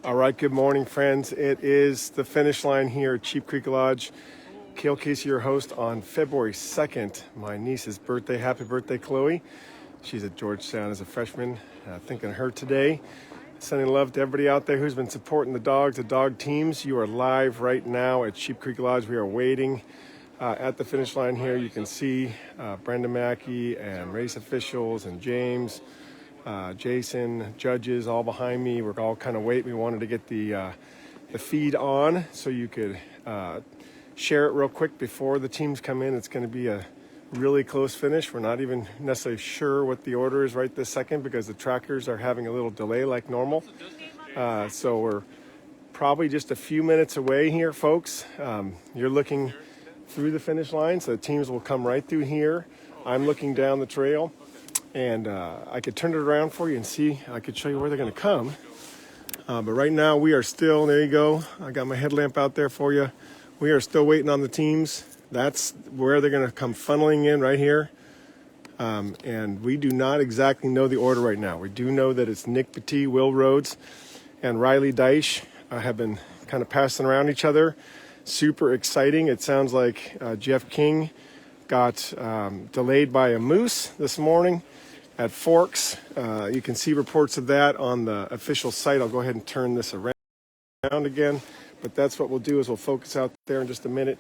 All right, good morning, friends. It is the finish line here at Sheep Creek Lodge. Cale Casey, your host, on February 2nd, my niece's birthday. Happy birthday, Chloe. She's at Georgetown as a freshman. Thinking of her today. Sending love to everybody out there who's been supporting the dogs, the dog teams. You are live right now at Sheep Creek Lodge. We are waiting at the finish line here. You can see Brenda Mackey and race officials and James, Jason, judges all behind me. We're all kind of waiting. We wanted to get the feed on so you could share it real quick before the teams come in. It's going to be a really close finish. We're not even necessarily sure what the order is right this second because the trackers are having a little delay like normal. So we're probably just a few minutes away here, folks. You're looking through the finish line, so the teams will come right through here. I'm looking down the trail. And I could turn it around for you and see, I could show you where they're going to come. But right now we are still, there you go. I got my headlamp out there for you. We are still waiting on the teams. That's where they're going to come funneling in right here. And we do not exactly know the order right now. We do know that it's Nic Petit, Will Rhodes, and Rilye Dyche have been kind of passing around each other. Super exciting. It sounds like Jeff King got delayed by a moose this morning at Forks. You can see reports of that on the official site. I'll go ahead and turn this around again, but that's what we'll do is we'll focus out there in just a minute.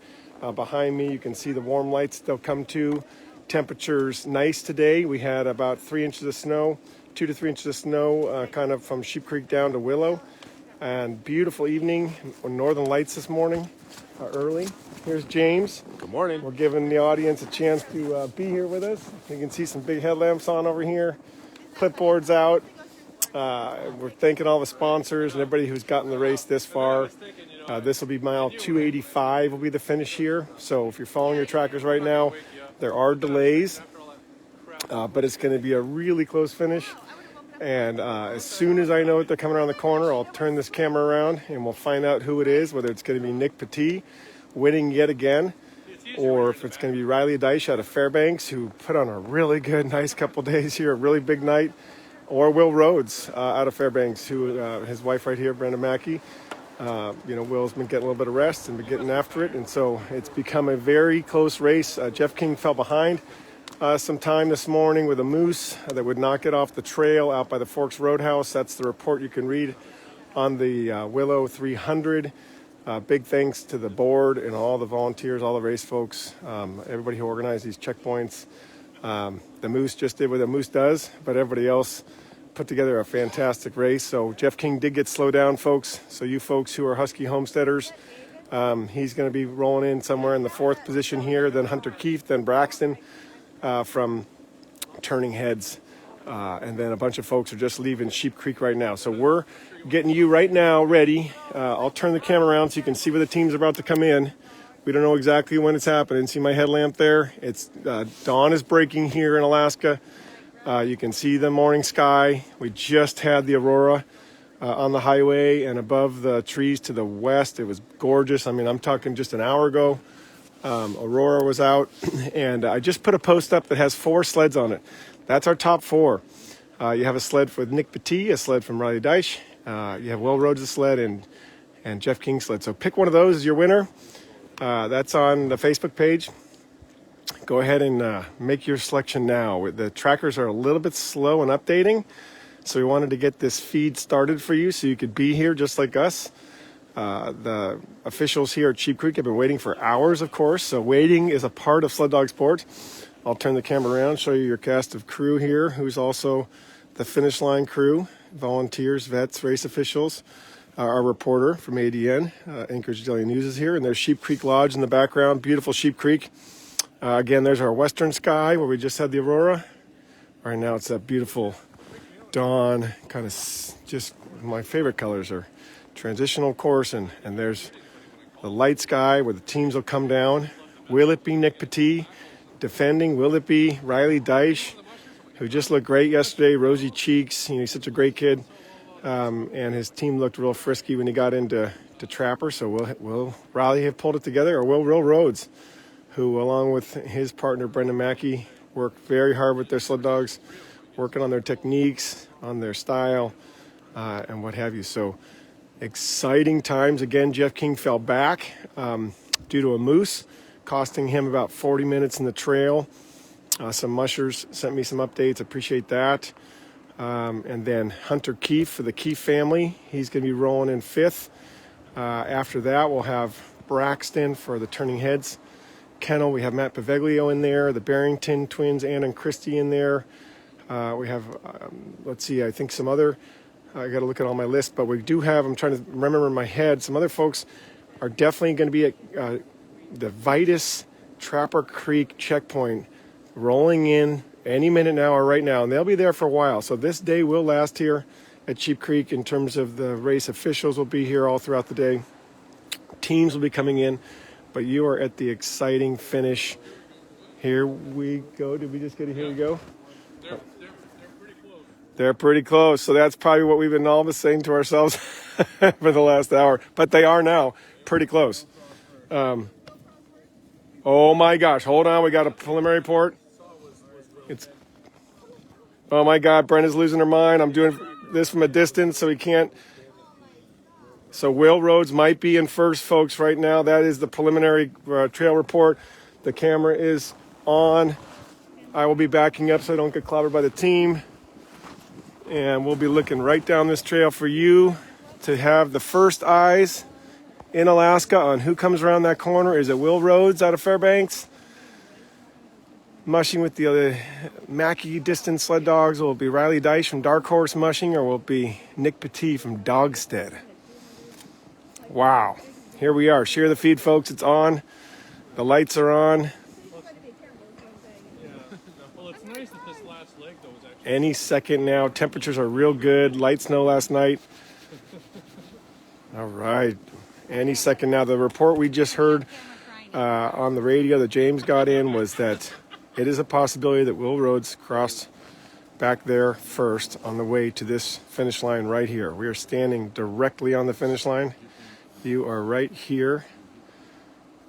Behind me, you can see the warm lights they'll come to. Temperatures nice today. We had about 3 inches of snow, 2 to 3 inches of snow, kind of from Sheep Creek down to Willow. And beautiful evening, northern lights this morning, early. Here's James. Good morning. We're giving the audience a chance to be here with us. You can see some big headlamps on over here, clipboards out. We're thanking all the sponsors and everybody who's gotten the race this far. This will be mile 285 will be the finish here. So if you're following your trackers right now, there are delays, but it's going to be a really close finish. And as soon as I know that they're coming around the corner, I'll turn this camera around and we'll find out who it is, whether it's going to be Nic Petit winning yet again, or if it's going to be Rilye Dyche out of Fairbanks, who put on a really good, nice couple days here, a really big night, or Will Rhodes out of Fairbanks, who his wife right here, Brenda Mackey. Will's been getting a little bit of rest and been getting after it, and so it's become a very close race. Jeff King fell behind some time this morning with a moose that would not get off the trail out by the Forks Roadhouse. That's the report you can read on the Willow 300. Big thanks to the board and all the volunteers, all the race folks, everybody who organized these checkpoints. The moose just did what a moose does, but everybody else put together a fantastic race. So Jeff King did get slowed down, folks. So you folks who are Husky homesteaders, he's going to be rolling in somewhere in the 4th position here, then Hunter Keefe, then Braxton from Turning Heads. And then a bunch of folks are just leaving Sheep Creek right now. So we're getting you right now ready. I'll turn the camera around so you can see where the team's about to come in. We don't know exactly when it's happening. See my headlamp there? It's dawn is breaking here in Alaska. You can see the morning sky. We just had the aurora on the highway and above the trees to the west. It was gorgeous. I mean, I'm talking just an hour ago. Aurora was out, and I just put a post up that has 4 sleds on it. That's our top 4. You have a sled with Nic Petit, a sled from Rilye Dyche. You have Will Rhodes' sled and Jeff King's sled. So pick one of those as your winner. That's on the Facebook page. Go ahead and make your selection now. The trackers are a little bit slow in updating, so we wanted to get this feed started for you so you could be here just like us. The officials here at Sheep Creek have been waiting for hours, of course, so waiting is a part of sled dog sport. I'll turn the camera around, show you your cast of crew here, who's also the finish line crew, volunteers, vets, race officials. Our reporter from ADN, Anchorage Daily News, is here, and there's Sheep Creek Lodge in the background, beautiful Sheep Creek. Again, there's our western sky where we just had the aurora. Right now it's that beautiful dawn, kind of just my favorite colors are transitional course, and there's the light sky where the teams will come down. Will it be Nic Petit defending? Will it be Rilye Dyche, who just looked great yesterday, rosy cheeks, he's such a great kid. And his team looked real frisky when he got into Trapper. So will Rilye have pulled it together, or will Will Rhodes, who along with his partner Brenda Mackey worked very hard with their sled dogs, working on their techniques, on their style, and what have you. So Exciting times. Again, Jeff King fell back due to a moose, costing him about 40 minutes in the trail. Some mushers sent me some updates. Appreciate that. And then Hunter Keefe for the Keefe family. He's going to be rolling in 5th. After that, we'll have Braxton for the Turning Heads kennel. We have Matt Paveligo in there, the Berington twins, Anna and Kristy in there. We have, let's see, I think some other, I got to look at all my list, but we do have, I'm trying to remember in my head, some other folks are definitely going to be at the Vitus Trapper Creek checkpoint, rolling in any minute now or right now, and they'll be there for a while. So this day will last here at Sheep Creek in terms of the race. Officials will be here all throughout the day. Teams will be coming in, but you are at the exciting finish. Here we go. Did we just get it? Here we go. They're pretty close. They're pretty close. So that's probably what we've been all of us saying to ourselves for the last hour. But they are now pretty close. Oh my gosh. Hold on. We got a preliminary report. Oh my God. Brenda's losing her mind. I'm doing this from a distance so he can't. So Will Rhodes might be in first, folks, right now. That is the preliminary trail report. The camera is on. I will be backing up so I don't get clobbered by the team. And we'll be looking right down this trail for you to have the first eyes in Alaska on who comes around that corner. Is it Will Rhodes out of Fairbanks? Mushing with the other Mackey distance sled dogs. Will it be Rilye Dyche from Dark Horse mushing, or will it be Nic Petit from Dogstead? Wow. Here we are. Share the feed, folks. It's on. The lights are on. Well, it's nice that this last leg, though, is actually... Any second now. Temperatures are real good. Light snow last night. All right. Any second now. The report we just heard on the radio that James got in was that it is a possibility that Will Rhodes crossed back there first on the way to this finish line right here. We are standing directly on the finish line. You are right here.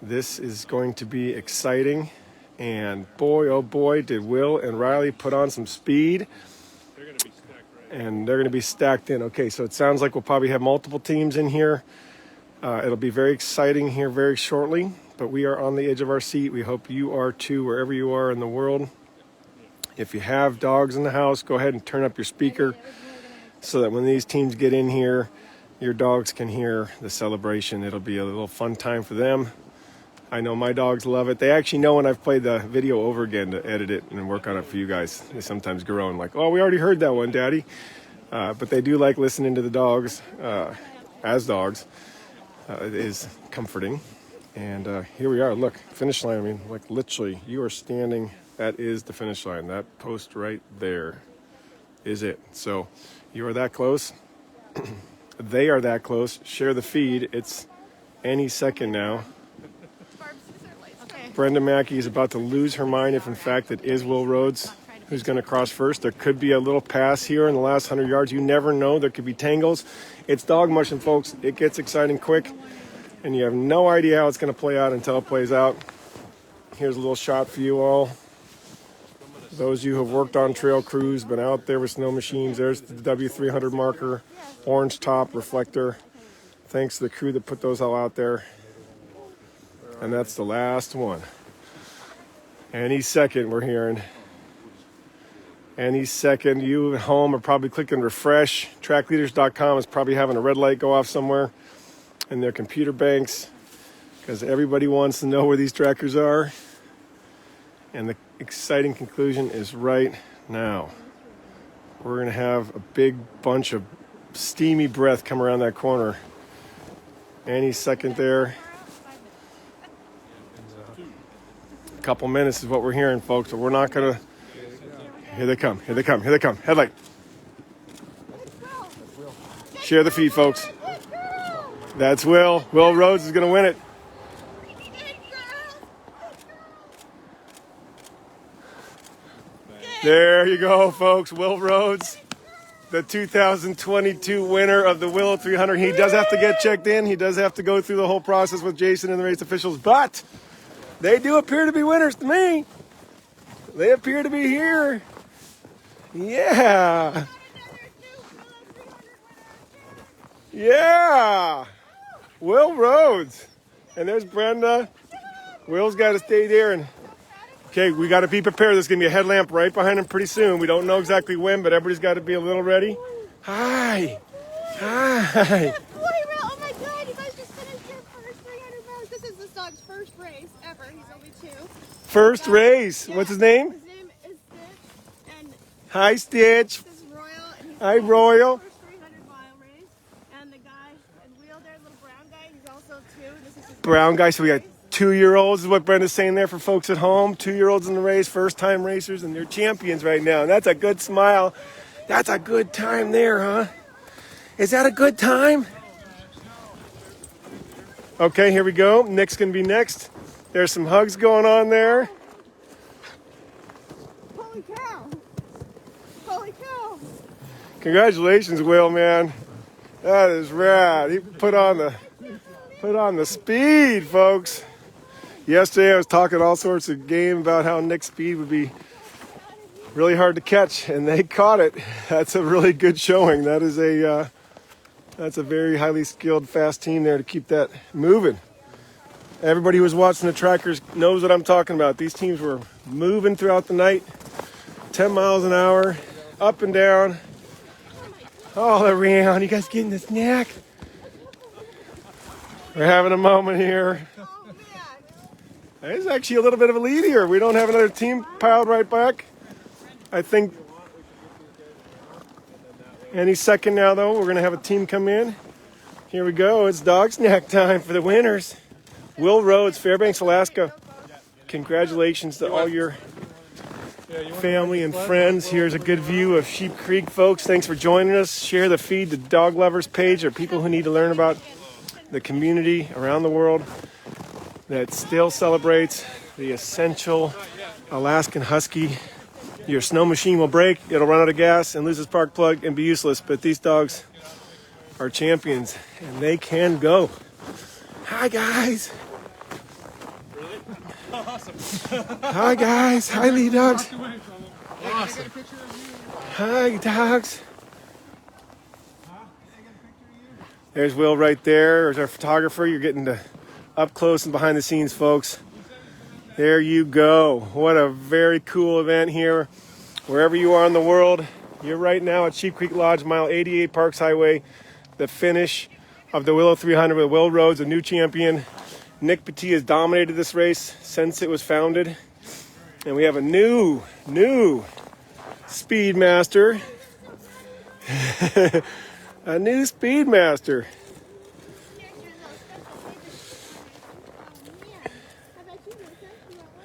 This is going to be exciting. And boy, oh boy, did Will and Rilye put on some speed. They're going to be stacked right And they're going to be stacked in. Okay, so it sounds like we'll probably have multiple teams in here. It'll be very exciting here very shortly. But we are on the edge of our seat. We hope you are too, wherever you are in the world. If you have dogs in the house, go ahead and turn up your speaker so that when these teams get in here, your dogs can hear the celebration. It'll be a little fun time for them. I know my dogs love it. They actually know when I've played the video over again to edit it and work on it for you guys. They sometimes groan like, oh, we already heard that one, Daddy. But they do like listening to the dogs as dogs. It is comforting. And here we are. Look, finish line. I mean, like literally, you are standing. That is the finish line. That post right there is it. So you are that close. They are that close. Share the feed. It's any second now. Brenda Mackey is about to lose her mind if, in fact, it is Will Rhodes who's going to cross first. There could be a little pass here in the last 100 yards. You never know. There could be tangles. It's dog mushing, folks. It gets exciting quick, and you have no idea how it's going to play out until it plays out. Here's a little shot for you all. Those of you who have worked on trail crews, been out there with snow machines, there's the W300 marker, orange top, reflector. Thanks to the crew that put those all out there. And that's the last one. Any second we're hearing. Any second. You at home are probably clicking refresh. Trackleaders.com is probably having a red light go off somewhere in their computer banks because everybody wants to know where these trackers are. And the exciting conclusion is right now. We're going to have a big bunch of steamy breath come around that corner. Any second there. A couple minutes is what we're hearing, folks. But we're not going to... Here they come. Here they come. Here they come. Headlight. Share the feed, folks. That's Will. Will Rhodes is going to win it. There you go, folks. Will Rhodes, the 2022 winner of the Willow 300. He does have to get checked in. He does have to go through the whole process with Jason and the race officials, but they do appear to be winners to me. They appear to be here. Yeah. Yeah. Will Rhodes. And there's Brenda. Will's got to stay there. And okay, we got to be prepared. There's going to be a headlamp right behind him pretty soon. We don't know exactly when, but everybody's got to be a little ready. Hi. Hi. Oh my God, you guys just finished your first 300 miles. This is this dog's first race ever. He's only 2. First race. What's his name? His name is Stitch. And Hi, Stitch. this is Royal. And he's Hi, Royal. first 300-mile race. And the guy in wheel there, little brown guy, he's also 2. And this is his Brown guy. So we got 2-year-olds is what Brenda's saying there for folks at home. 2-year-olds in the race, first-time racers, and they're champions right now. And that's a good smile. That's a good time there, huh? Is that a good time? Okay, here we go. Nick's going to be next. There's some hugs going on there. Holy cow. Holy cow. Congratulations, Will, man. That is rad. He put on the speed, folks. Yesterday I was talking all sorts of game about how Nick's speed would be really hard to catch, and they caught it. That's a really good showing. That's a very highly skilled, fast team there to keep that moving. Everybody who was watching the trackers knows what I'm talking about. These teams were moving throughout the night, 10 miles an hour, up and down, all around. You guys getting the snack? We're having a moment here. Oh, man. There's actually a little bit of a lead here. We don't have another team piled right back. I think any second now, though, we're going to have a team come in. Here we go. It's dog snack time for the winners. Will Rhodes, Fairbanks, Alaska. Congratulations to all your family and friends. Here's a good view of Sheep Creek, folks. Thanks for joining us. Share the Feed the Dog Lovers page, or people who need to learn about the community around the world that still celebrates the essential Alaskan Husky. Your snow machine will break, it'll run out of gas and lose its spark plug and be useless, but these dogs are champions and they can go. Hi, guys. Really? Awesome. Hi, guys. Hi, lead dogs. Awesome. Hi, dogs. There's Will right there. There's our photographer. You're getting to up close and behind the scenes, folks. There you go. What a very cool event here. Wherever you are in the world, you're right now at Sheep Creek Lodge, mile 88 Parks Highway. The finish of the Willow 300 with Will Rhodes, a new champion. Nic Petit has dominated this race since it was founded. And we have a new Speedmaster. A new Speedmaster.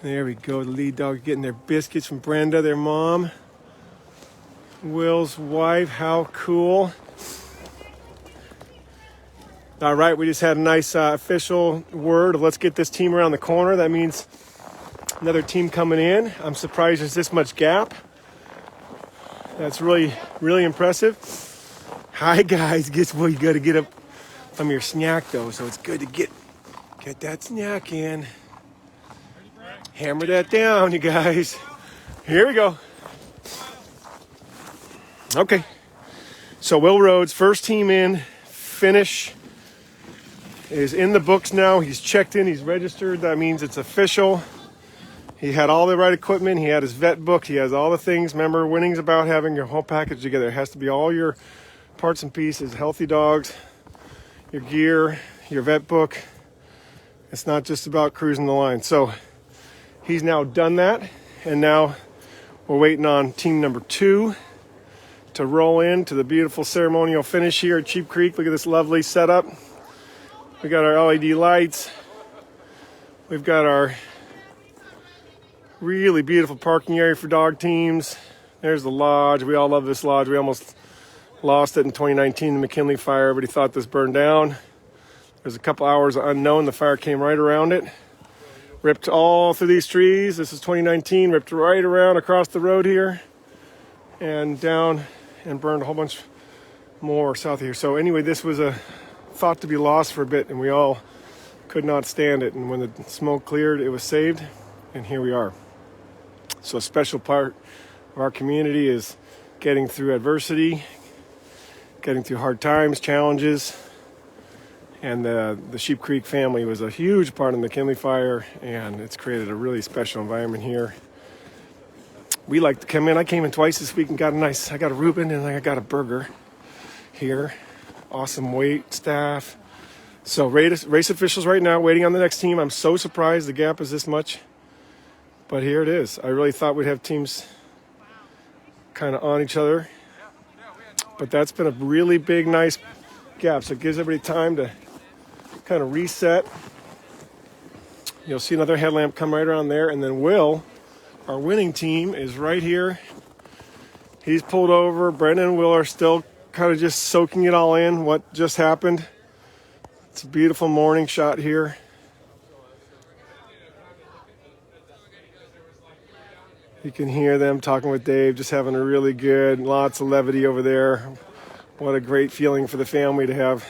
There we go. The lead dog getting their biscuits from Brenda, their mom. Will's wife. How cool. All right, we just had a nice official word of let's get this team around the corner. That means another team coming in. I'm surprised there's this much gap. That's really, really impressive. Hi, guys. Guess what? You got to get up from your snack, though, so it's good to get that snack in. Hammer that down, you guys. Here we go. Okay. So Will Rhodes, first team in, finish is in the books now. He's checked in, he's registered. That means it's official. He had all the right equipment. He had his vet book. He has all the things. Remember, winning's about having your whole package together. It has to be all your parts and pieces, healthy dogs, your gear, your vet book. It's not just about cruising the line. So he's now done that, and now we're waiting on team number 2 to roll in to the beautiful ceremonial finish here at Sheep Creek. Look at this lovely setup. We got our LED lights. We've got our really beautiful parking area for dog teams. There's the lodge. We all love this lodge. We almost lost it in 2019, the McKinley fire. Everybody thought this burned down. There's a couple hours of unknown. The fire came right around it. Ripped all through these trees. This is 2019. Ripped right around across the road here and down and burned a whole bunch more south of here. So anyway, this was thought to be lost for a bit, and we all could not stand it. And when the smoke cleared, it was saved, and here we are. So a special part of our community is getting through adversity, getting through hard times, challenges. And the Sheep Creek family was a huge part of the McKinley Fire, and it's created a really special environment here. We like to come in. I came in twice this week and I got a Reuben and I got a burger here. Awesome wait staff. So race officials right now waiting on the next team. I'm so surprised the gap is this much, but here it is. I really thought we'd have teams kind of on each other, but that's been a really big, nice gap. So it gives everybody time to kind of reset. You'll see another headlamp come right around there, and then Will, our winning team, is right here. He's pulled over. Brendan and Will are still kind of just soaking it all in, what just happened. It's a beautiful morning shot here. You can hear them talking with Dave, just having a really good, lots of levity over there. What a great feeling for the family to have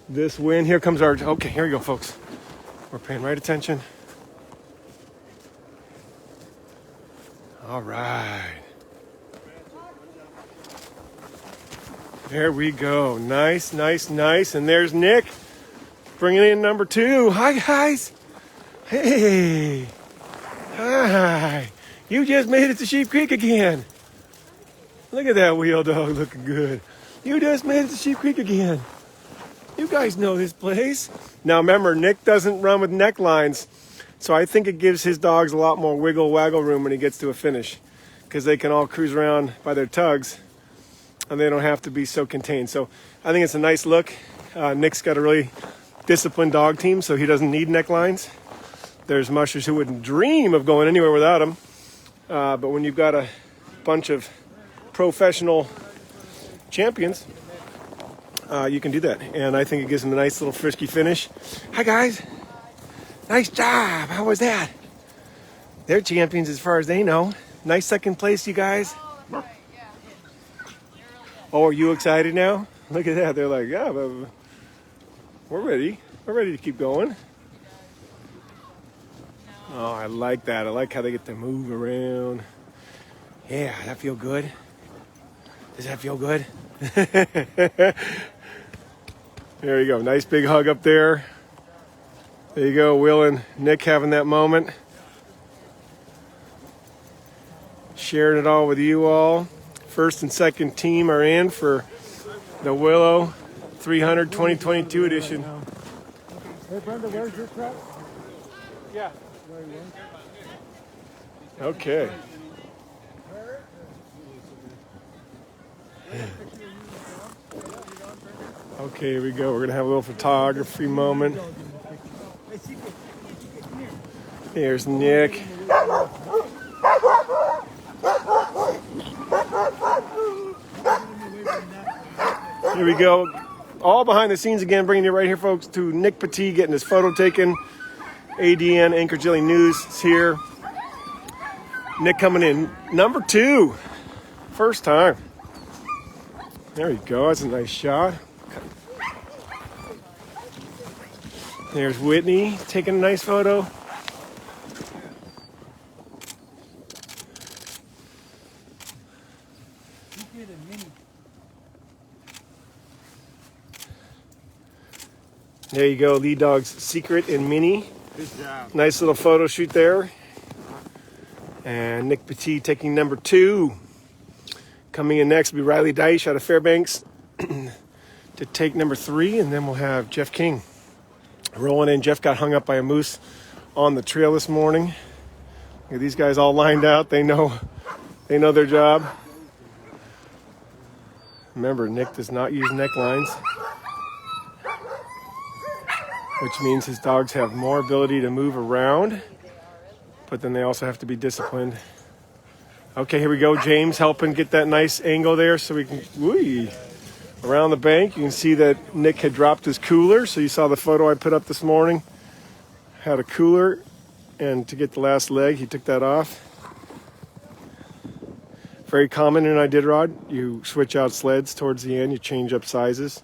this win. Here comes our, okay, here we go, folks. We're paying right attention. All right. There we go. Nice, nice, nice. And there's Nick bringing in number 2. Hi, guys. Hey. Hi. You just made it to Sheep Creek again. Look at that wheel dog looking good. You just made it to Sheep Creek again. You guys know this place. Now remember, Nick doesn't run with necklines, so I think it gives his dogs a lot more waggle room when he gets to a finish, because they can all cruise around by their tugs and they don't have to be so contained. So I think it's a nice look. Nick's got a really disciplined dog team, so he doesn't need necklines. There's mushers who wouldn't dream of going anywhere without them. But when you've got a bunch of professional champions, you can do that. And I think it gives them a nice little frisky finish. Hi, guys. Nice job. How was that? They're champions as far as they know. Nice second place, you guys. Oh, are you excited now? Look at that. They're like, yeah, but we're ready. We're ready to keep going. Oh, I like that. I like how they get to move around. Yeah, that feel good? Does that feel good? There you go. Nice big hug up there. There you go. Will and Nick having that moment. Sharing it all with you all. First and second team are in for the Willow 300 2022 edition. Hey, Brenda, where's your truck? Yeah. Okay. Okay, here we go. We're going to have a little photography moment. Here's Nick. Here we go. All behind the scenes again, bringing you right here, folks, to Nic Petit getting his photo taken. ADN, Anchor Jilly News is here. Nick coming in number 2. First time. There you go. That's a nice shot. There's Whitney taking a nice photo. There you go, Lead Dog's Secret and Mini. Good job. Nice little photo shoot there. And Nic Petit taking number 2. Coming in next will be Rilye Dyche out of Fairbanks to take number 3. And then we'll have Jeff King rolling in. Jeff got hung up by a moose on the trail this morning. Look at these guys all lined out. They know their job. Remember, Nick does not use necklines, which means his dogs have more ability to move around, but then they also have to be disciplined. Okay, here we go. James helping get that nice angle there so we can, around the bank. You can see that Nick had dropped his cooler. So you saw the photo I put up this morning. Had a cooler, and to get the last leg, he took that off. Very common in Iditarod. You switch out sleds towards the end. You change up sizes,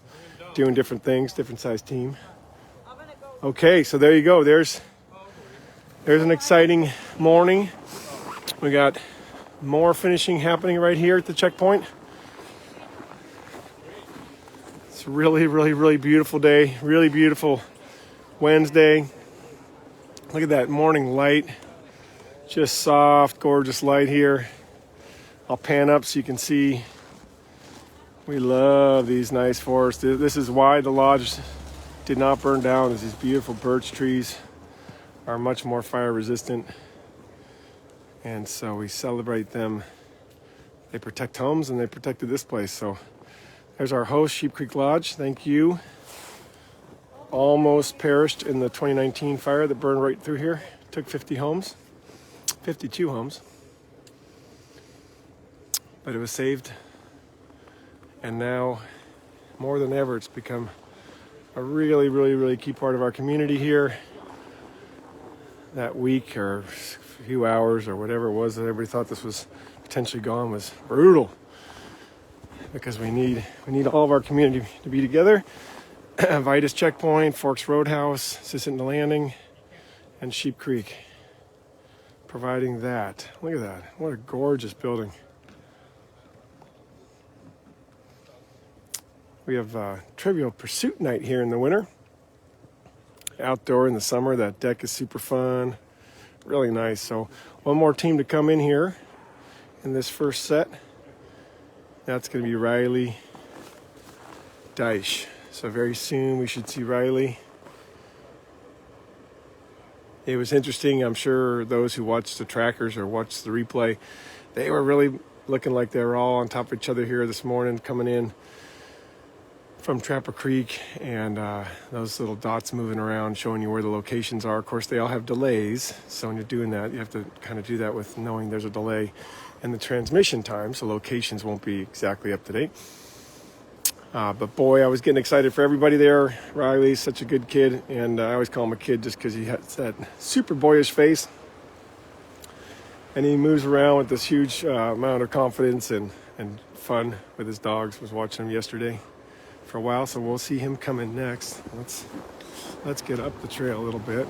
doing different things, different size team. Okay, so there you go. There's an exciting morning. We got more finishing happening right here at the checkpoint. It's a really, really, really beautiful day. Really beautiful Wednesday. Look at that morning light. Just soft, gorgeous light here. I'll pan up so you can see. We love these nice forests. This is why the lodge did not burn down, is these beautiful birch trees are much more fire resistant. And so we celebrate them. They protect homes and they protected this place. So there's our host, Sheep Creek Lodge. Thank you. Almost perished in the 2019 fire that burned right through here. Took 52 homes. But it was saved. And now, more than ever, it's become a really, really, really key part of our community here. That week or a few hours or whatever it was that everybody thought this was potentially gone was brutal. Because we need all of our community to be together. Vitus Checkpoint, Forks Roadhouse, Susitna Landing, and Sheep Creek. Providing that. Look at that. What a gorgeous building. We have Trivial Pursuit night here in the winter. Outdoor in the summer, that deck is super fun. Really nice. So one more team to come in here in this first set. That's going to be Rilye Dyche. So very soon we should see Rilye. It was interesting. I'm sure those who watched the trackers or watched the replay, they were really looking like they were all on top of each other here this morning coming in from Trapper Creek, and those little dots moving around showing you where the locations are. Of course, they all have delays, so when you're doing that, you have to kind of do that with knowing there's a delay in the transmission time, so locations won't be exactly up to date. But boy, I was getting excited for everybody there. Riley's such a good kid, and I always call him a kid just because he has that super boyish face, and he moves around with this huge amount of confidence and fun with his dogs. Was watching him yesterday for a while, so we'll see him coming next. Let's get up the trail a little bit.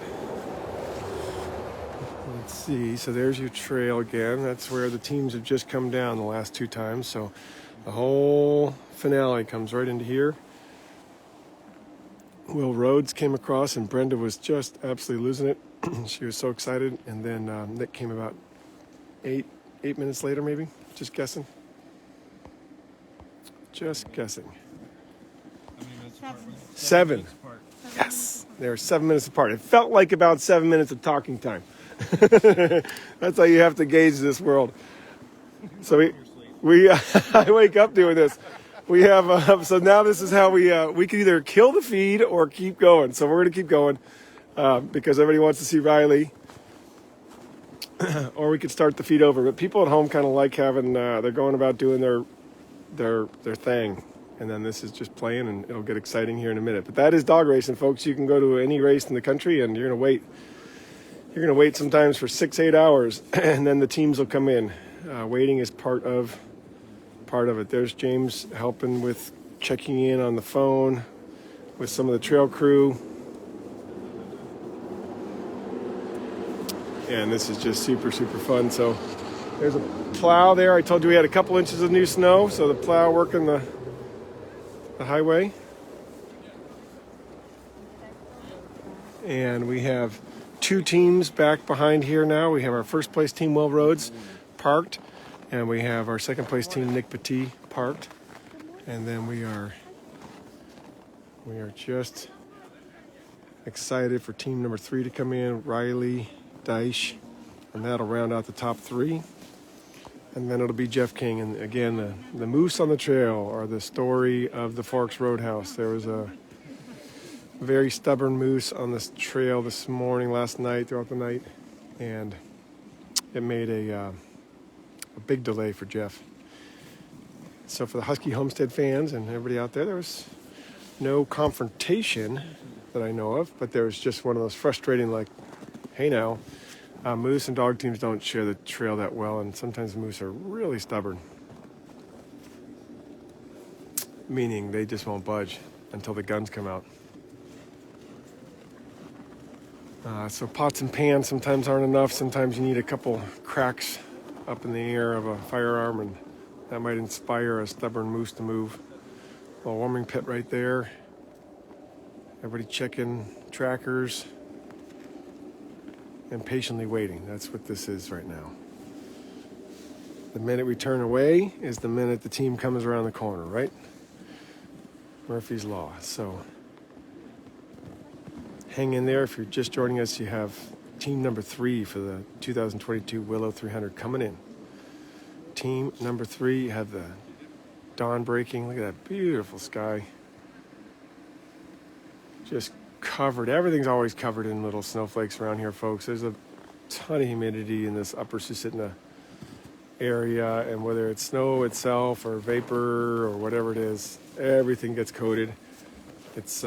Let's see. So there's your trail again. That's where the teams have just come down the last two times. So the whole finale comes right into here. Will Rhodes came across, and Brenda was just absolutely losing it. She was so excited. And then Nick came about eight minutes later, maybe. Just guessing. Seven. Yes, they were 7 minutes apart. It felt like about 7 minutes of talking time. That's how you have to gauge this world. So we I wake up doing this. We have so now this is how we can either kill the feed or keep going. So we're going to keep going because everybody wants to see Rilye, or we could start the feed over. But people at home kind of like having they're going about doing their thing. And then this is just playing, and it'll get exciting here in a minute. But that is dog racing, folks. You can go to any race in the country, and you're going to wait. You're going to wait sometimes for 6-8 hours, and then the teams will come in. Waiting is part of it. There's James helping with checking in on the phone with some of the trail crew. And this is just super, super fun. So there's a plow there. I told you we had a couple inches of new snow, so the plow working the highway. And we have two teams back behind here now. We have our first place team, Will Rhodes, parked, and we have our second place team, Nic Petit, parked. And then we are just excited for team number 3 to come in, Rilye Dyche, and that'll round out the top 3. And then it'll be Jeff King. And again, the moose on the trail are the story of the Forks Roadhouse. There was a very stubborn moose on this trail this morning, last night, throughout the night. And it made a big delay for Jeff. So for the Husky Homestead fans and everybody out there was no confrontation that I know of, but there was just one of those frustrating, like, hey now, moose and dog teams don't share the trail that well, and sometimes moose are really stubborn. Meaning they just won't budge until the guns come out. So pots and pans sometimes aren't enough. Sometimes you need a couple cracks up in the air of a firearm, and that might inspire a stubborn moose to move. Little warming pit right there. Everybody checking trackers and patiently waiting. That's what this is right now. The minute we turn away is the minute the team comes around the corner, right? Murphy's Law. So hang in there. If you're just joining us, you have team number 3 for the 2022 Willow 300 coming in. Team number 3, you have the dawn breaking. Look at that beautiful sky. Just covered. Everything's always covered in little snowflakes around here, folks. There's a ton of humidity in this upper Susitna area, and whether it's snow itself or vapor or whatever it is, everything gets coated. It's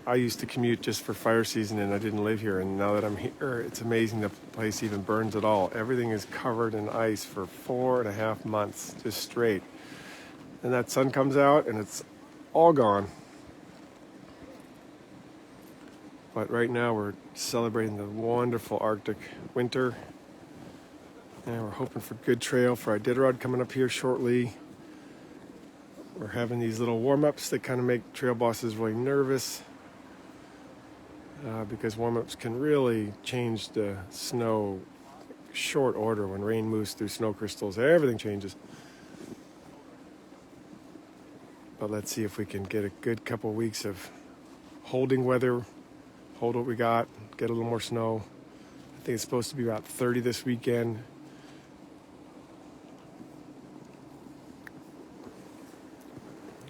I used to commute just for fire season and I didn't live here, and now that I'm here, it's amazing the place even burns at all. Everything is covered in ice for 4.5 months, just straight. And that sun comes out and it's all gone. But right now we're celebrating the wonderful Arctic winter. And we're hoping for good trail for Iditarod coming up here shortly. We're having these little warm-ups that kind of make trail bosses really nervous. Because warm-ups can really change the snow short order. When rain moves through snow crystals, everything changes. But let's see if we can get a good couple weeks of holding weather, hold what we got, get a little more snow. I think it's supposed to be about 30 this weekend.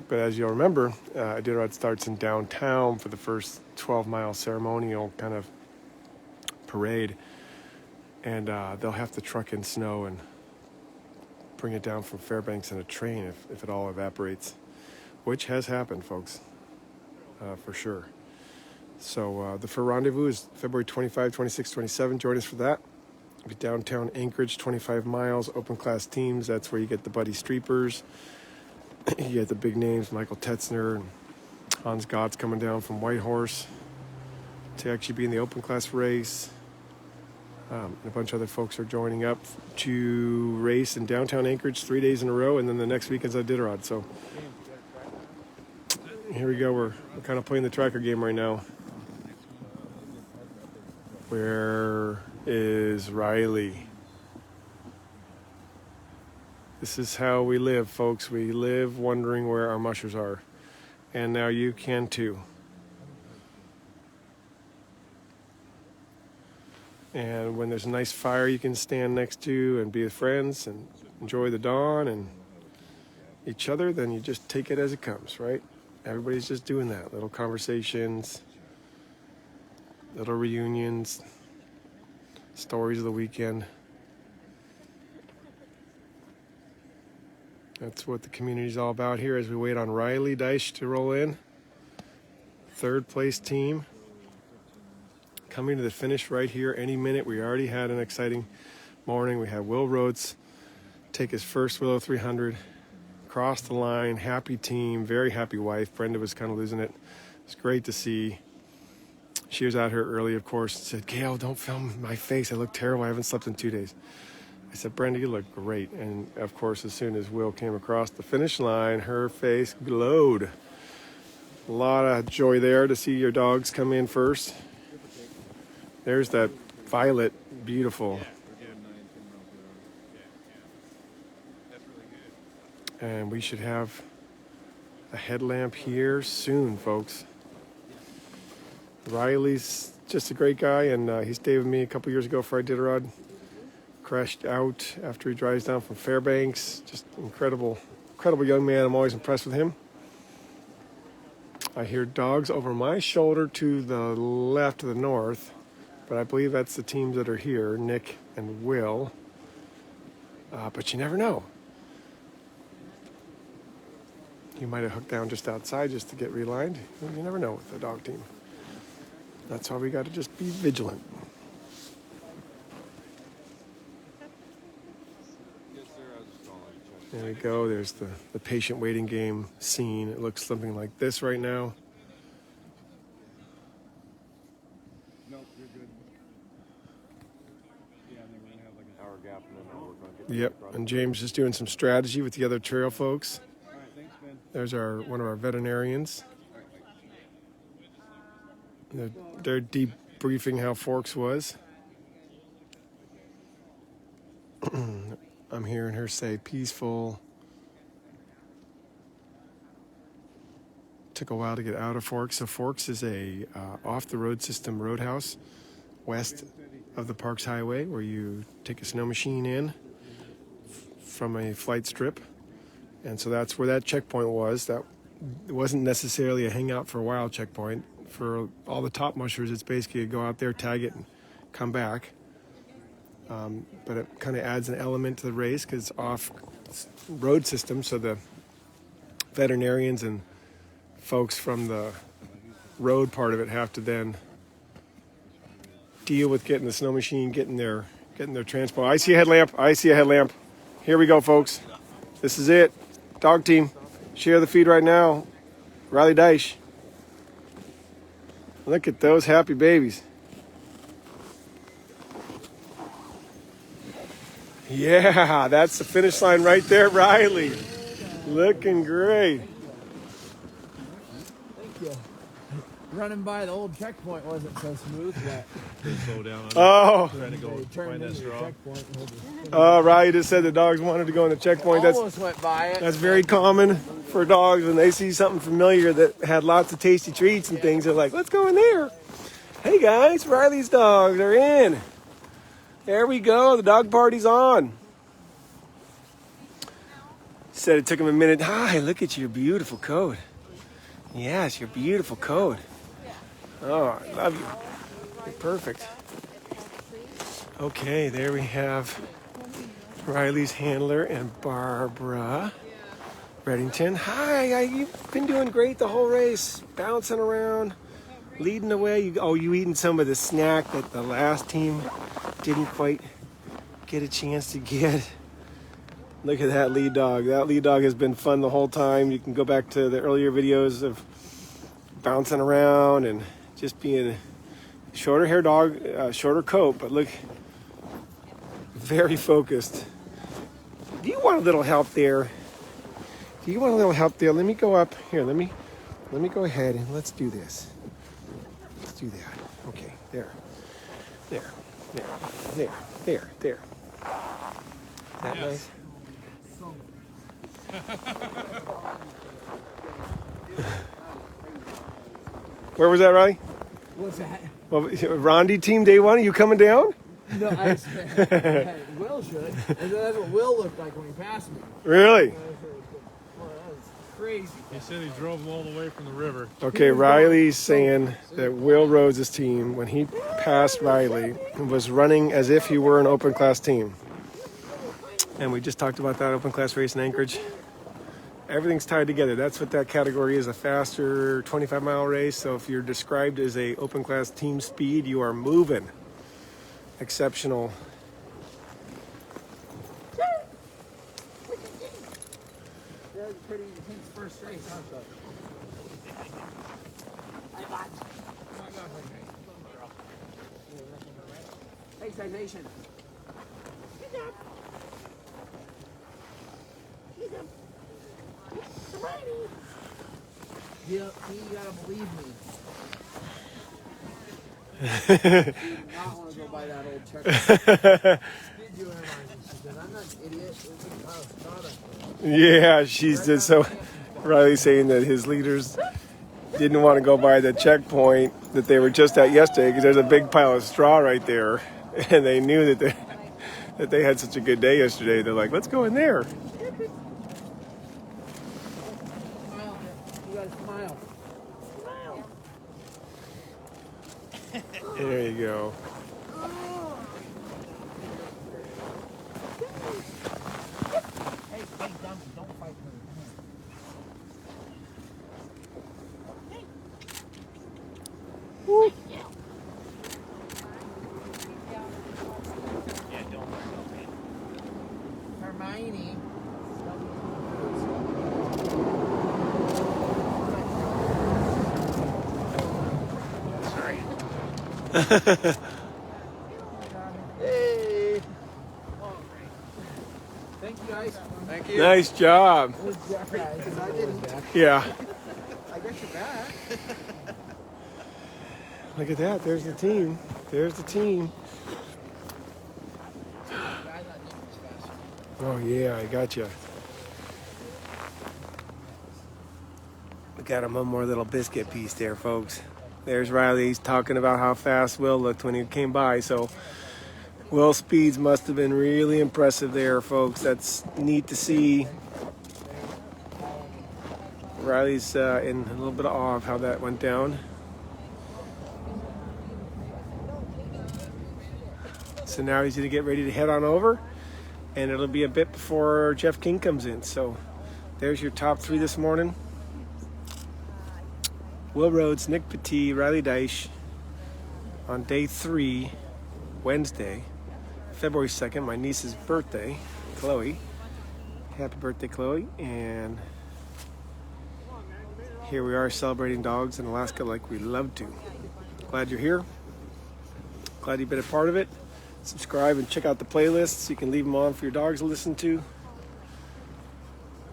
But as you'll remember, Iditarod starts in downtown for the first 12-mile ceremonial kind of parade. And they'll have to truck in snow and bring it down from Fairbanks in a train if it all evaporates, which has happened, folks, for sure. So the Fur Rendezvous is February 25, 26, 27. Join us for that. It'll be downtown Anchorage, 25 miles, open class teams. That's where you get the Buddy Streepers. You get the big names, Michael Tetzner and Hans Gott's coming down from Whitehorse to actually be in the open class race. And a bunch of other folks are joining up to race in downtown Anchorage 3 days in a row, and then the next weekend's Iditarod. So here we go. We're kind of playing the tracker game right now. Where is Rilye? This is how we live, folks. We live wondering where our mushers are. And now you can too. And when there's a nice fire you can stand next to and be with friends and enjoy the dawn and each other, then you just take it as it comes, right? Everybody's just doing that. Little conversations, little reunions, stories of the weekend. That's what the community's all about here as we wait on Rilye Dyche to roll in. Third place team. Coming to the finish right here any minute. We already had an exciting morning. We had Will Rhodes take his first Willow 300. Cross the line. Happy team. Very happy wife. Brenda was kind of losing it. It's great to see. She was out here early, of course, and said, "Gail, don't film my face. I look terrible. I haven't slept in 2 days." I said, "Brenda, you look great." And of course, as soon as Will came across the finish line, her face glowed. A lot of joy there to see your dogs come in first. There's that violet, beautiful. And we should have a headlamp here soon, folks. Riley's just a great guy, and he stayed with me a couple years ago for Iditarod. Crashed out after he drives down from Fairbanks. Just incredible young man. I'm always impressed with him. I hear dogs over my shoulder to the left, to the north, but I believe that's the teams that are here, Nick and Will. But you never know. You might have hooked down just outside just to get relined. You never know with the dog team. That's why we got to just be vigilant. There we go. There's the patient waiting game scene. It looks something like this right now. Nope, you're good. Yeah, and then we're going to have like an hour gap and then we'll work on getting Yep. And James is doing some strategy with the other trail folks. There's one of our veterinarians. They're debriefing how Forks was. I'm hearing her say peaceful. Took a while to get out of Forks. So Forks is a off-the-road system roadhouse west of the Parks Highway, where you take a snow machine in from a flight strip. And so that's where that checkpoint was. That it wasn't necessarily a hangout for a while checkpoint. For all the top mushers, it's basically a go out there, tag it, and come back. But it kind of adds an element to the race because it's off-road system, so the veterinarians and folks from the road part of it have to then deal with getting the snow machine, getting their transport. I see a headlamp. Here we go, folks. This is it. Dog team. Share the feed right now. Rilye Dyche. Look at those happy babies. Yeah, that's the finish line right there, Riley. Looking great. Thank you. Running by the old checkpoint wasn't so smooth yet. Slow down. Oh, Trying to go find that straw. Riley just said the dogs wanted to go in the checkpoint. Almost went by it. That's very common for dogs when they see something familiar that had lots of tasty treats and things. They're like, let's go in there. Hey guys, Riley's dogs are in. There we go. The dog party's on. Said it took him a minute. Hi, look at your beautiful coat. Yes, your beautiful coat. Oh, I love you. You're perfect. Okay, there we have Riley's handler and Barbara Berington. Hi, you've been doing great the whole race. Bouncing around, leading the way. You eating some of the snack that the last team didn't quite get a chance to get. Look at that lead dog. That lead dog has been fun the whole time. You can go back to the earlier videos of bouncing around and just being shorter hair dog, shorter coat, but look, very focused. Do you want a little help there? Let me go up here. Let me go ahead and let's do this. Let's do that. Okay, there. Is that nice? Where was that, Riley? What's that? Well, Rondi team day one. Are you coming down? No, Will should. And that's what Will looked like when he passed me. Really? That was crazy. He said he drove him all the way from the river. Okay, Riley's saying that Will Rhodes' team, when he passed Riley, was running as if he were an open class team. And we just talked about that open class race in Anchorage. Everything's tied together. That's what that category is, a faster 25-mile race. So if you're described as a open class team speed, you are moving. Exceptional. That was pretty intense first race, huh? Hey, citation. Yeah, you gotta believe me. Not want to go by that old check. I'm not an idiot. Yeah, she's just so. Riley's saying that his leaders didn't want to go by the checkpoint that they were just at yesterday because there's a big pile of straw right there, and they knew that they had such a good day yesterday. They're like, let's go in there. Smile, you gotta smile. There you go. Hey, don't fight me. Woo. Hermione. Hey. Thank you, guys. Thank you. you. Nice job. Good job, guys. Yeah. I got your back. Look at that. There's the team. There's the team. Oh, yeah, I got you. We got him one more little biscuit piece there, folks. There's Riley. He's talking about how fast Will looked when he came by. So Will's speeds must have been really impressive there, folks. That's neat to see. Riley's in a little bit of awe of how that went down. So now he's going to get ready to head on over. And it'll be a bit before Jeff King comes in. So there's your top three this morning. Will Rhodes, Nic Petit, Rilye Dyche on day 3, Wednesday, February 2nd, my niece's birthday, Chloe. Happy birthday, Chloe. And here we are celebrating dogs in Alaska like we love to. Glad you're here. Glad you've been a part of it. Subscribe and check out the playlists. You can leave them on for your dogs to listen to.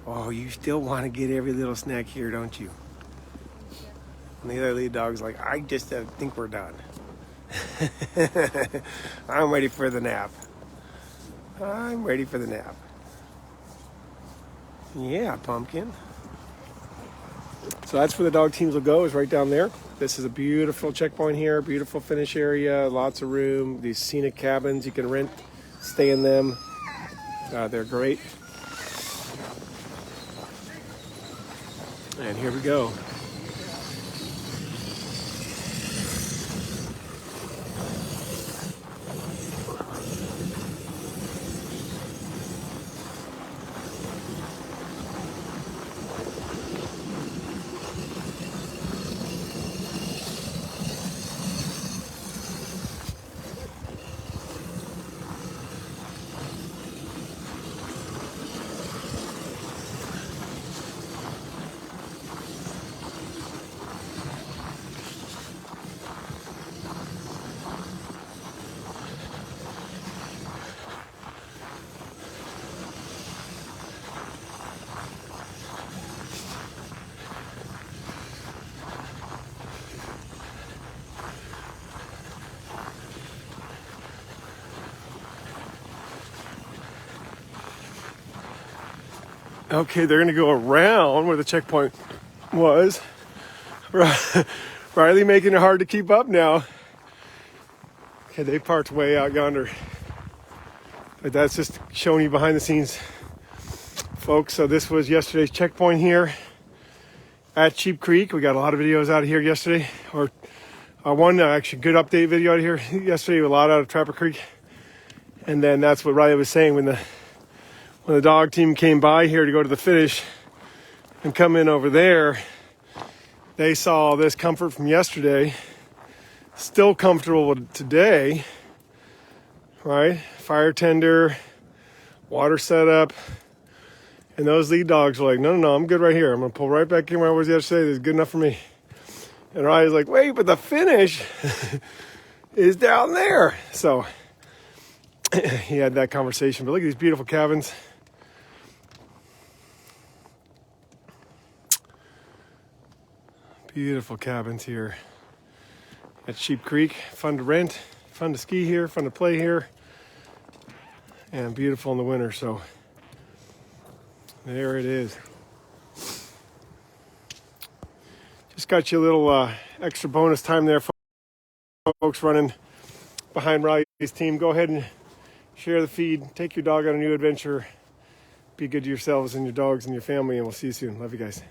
Oh, you still want to get every little snack here, don't you? And the other lead dog's like, I just think we're done. I'm ready for the nap. I'm ready for the nap. Yeah, pumpkin. So that's where the dog teams will go, is right down there. This is a beautiful checkpoint here, beautiful finish area, lots of room. These scenic cabins, you can rent, stay in them. They're great. And here we go. Okay, they're gonna go around where the checkpoint was. Riley making it hard to keep up now. Okay, they parked way out yonder. But that's just showing you behind the scenes, folks. So this was yesterday's checkpoint here at Sheep Creek. We got a lot of videos out of here yesterday, or one actually good update video out of here yesterday, a lot out of Trapper Creek. And then that's what Riley was saying when the dog team came by here to go to the finish and come in over there, they saw this comfort from yesterday, still comfortable with today, right? Fire tender, water setup, and those lead dogs were like, no, I'm good right here. I'm gonna pull right back in where I was yesterday. This is good enough for me. And Riley's like, wait, but the finish is down there. So he had that conversation. But look at these beautiful cabins. Beautiful cabins here at Sheep Creek. Fun to rent, fun to ski here, fun to play here, and beautiful in the winter. So there it is. Just got you a little extra bonus time there, folks, running behind Riley's team. Go ahead and share the feed. Take your dog on a new adventure. Be good to yourselves and your dogs and your family, and we'll see you soon. Love you guys.